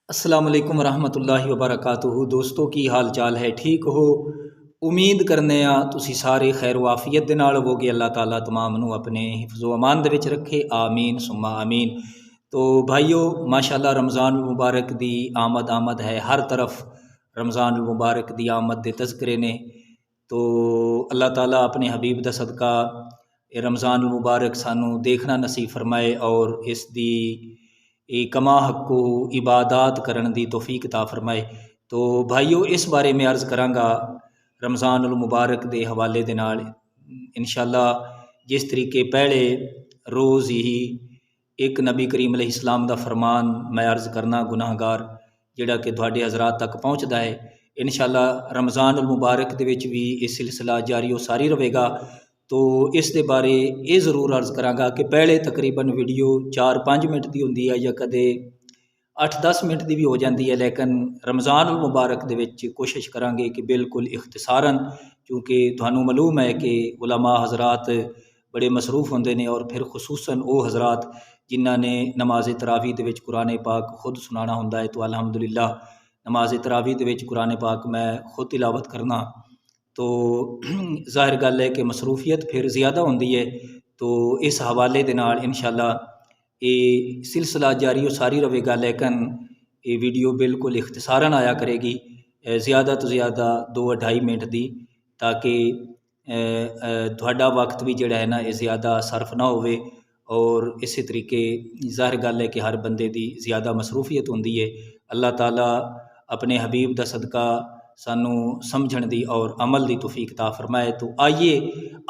अस्सलाम वालेकुम रहमतुल्लाहि व बरकातुहू। दोस्तों की हाल चाल है, ठीक हो? उम्मीद करने तुसी सारे खैर वाफियत दे नाल होगे। अल्लाह ताला तमाम नू अपने हिफ्ज़ो अमान दे विच रखे, आमीन सुम्मा आमीन। तो भाइयों माशाअल्लाह रमज़ान मुबारक दी आमद है, हर तरफ रमज़ान मुबारक दी आमद दे तज़किरे ने। तो अल्लाह ताला अपने हबीब दा सदका रमज़ान मुबारक सानू देखना नसीब फरमाए और इस दी कमा हक्को इबादत करन दी तौफीक अता फरमाए। तो भाइयों इस बारे में अर्ज़ करांगा रमज़ान मुबारक दे हवाले दे नाल। इंशाअल्लाह जिस तरीके पहले रोज़ ही एक नबी करीम अलैहिस्सलाम दा फरमान मैं अर्ज़ करना गुनाहगार जिहड़ा कि तुहाडे हज़रात तक पहुँचदा है। इंशाअल्लाह रमज़ान मुबारक दे विच भी ये सिलसिला जारी सारी रहेगा। तो इस दे बारे ये ज़रूर अर्ज़ करांगा कि पहले तकरीबन वीडियो 4-5 मिनट की होंदी है या कदे 8-10 मिनट की भी हो जाती है, लेकिन रमज़ान मुबारक दे विच कोशिश करांगे कि बिल्कुल इख्तिसारन, क्योंकि तुहानू मालूम है कि उलमा हज़रात बड़े मसरूफ़ होंदे ने और फिर खुसूसन वो हज़रात जिन्हां ने नमाज तरावी दे विच कुरान पाक खुद सुनाना होंदा है। तो अल्हम्दुलिल्लाह नमाज तरावी दे विच कुरान पाक मैं खुद तिलावत करना, तो ज़ाहिर गल है कि मसरूफियत फिर ज़्यादा होंदी है। तो इस हवाले दे नाल इंशाअल्लाह ये सिलसिला जारी सारी रहेगा, लेकिन ये वीडियो बिल्कुल इख्तिसारन आया करेगी, ज़्यादा तो ज़्यादा 2-2.5 मिनट की, ताकि तुहाडा वक्त भी जिहड़ा है ना ये ज़्यादा सर्फ ना होवे। और इस तरीके ज़ाहिर गल है कि हर बंदे दी ज़्यादा मसरूफियत होंदी है। अल्लाह ताला अपने हबीब दा सदका सानू समझण दी और अमल दी तौफीक अता फरमाए। तो आइए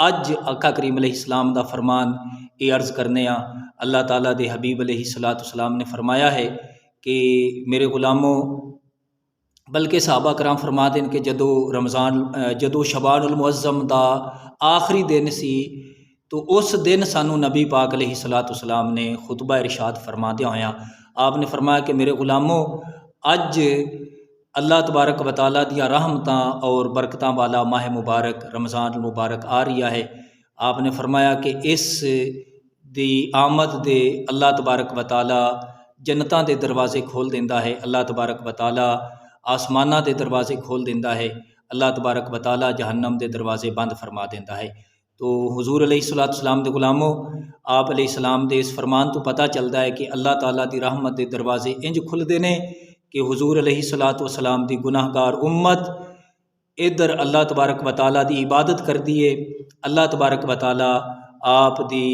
अज आका करीम अलैहिस्सलाम दा फरमान ये अर्ज़ करने अल्लाह ताला दे हबीब अलैहिस्सलाम ने फरमाया है कि मेरे गुलामों, बल्कि सहाबा कराम फरमा देन कि जदों शबानुल मुअज़्ज़म दा आखिरी दिन सी, तो उस दिन सानू नबी पाक अलैहिस्सलाम ने खुतबा इरशाद फरमादिया होया आपने फरमाया कि मेरे गुलामों, अज अल्लाह तबारक व तआला दियां रहमतां और बरकतां वाला माह मुबारक रमज़ान मुबारक आ रही है। आपने फरमाया कि इस दी आमद दे अल्लाह तबारक व तआला जन्नतां दे दरवाजे खोल देंदा है, अल्लाह तबारक व तआला आसमानां दे दरवाजे खोल देंदा है, अल्लाह तबारक व तआला जहन्नम दे दरवाजे बंद फरमा देंदा है। तो हुजूर अलैहिस्सलाम दे गुलामों, आप अलैहिस्सलाम दे इस फरमान तो पता चलता है कि अल्लाह ताला दी रहमत दे दरवाजे इंज खुलदे ने कि हुजूर अलैहिस्सलाम दी गुनाहगार उम्मत इधर अल्लाह तबारक व तआला दी इबादत कर दिए, अल्लाह तबारक व तआला आप दी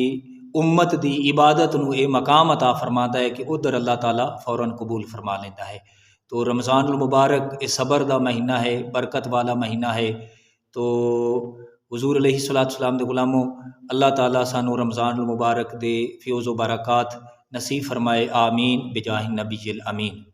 उम्मत दी इबादत नू ये मकाम अता फरमाता है कि उधर अल्लाह ताला फ़ौरन कबूल फरमा लेता है। तो रमज़ान मुबारक ये सबर दा महीना है, बरकत वाला महीना है। तो हुजूर अलैहिस्सलाम दे गुलामों, अल्लाह ताला सानू रमज़ान मुबारक दे फ़ियोज़ व बरक़ात नसीब फरमाए, आमीन बिजाहि नबील अमीन।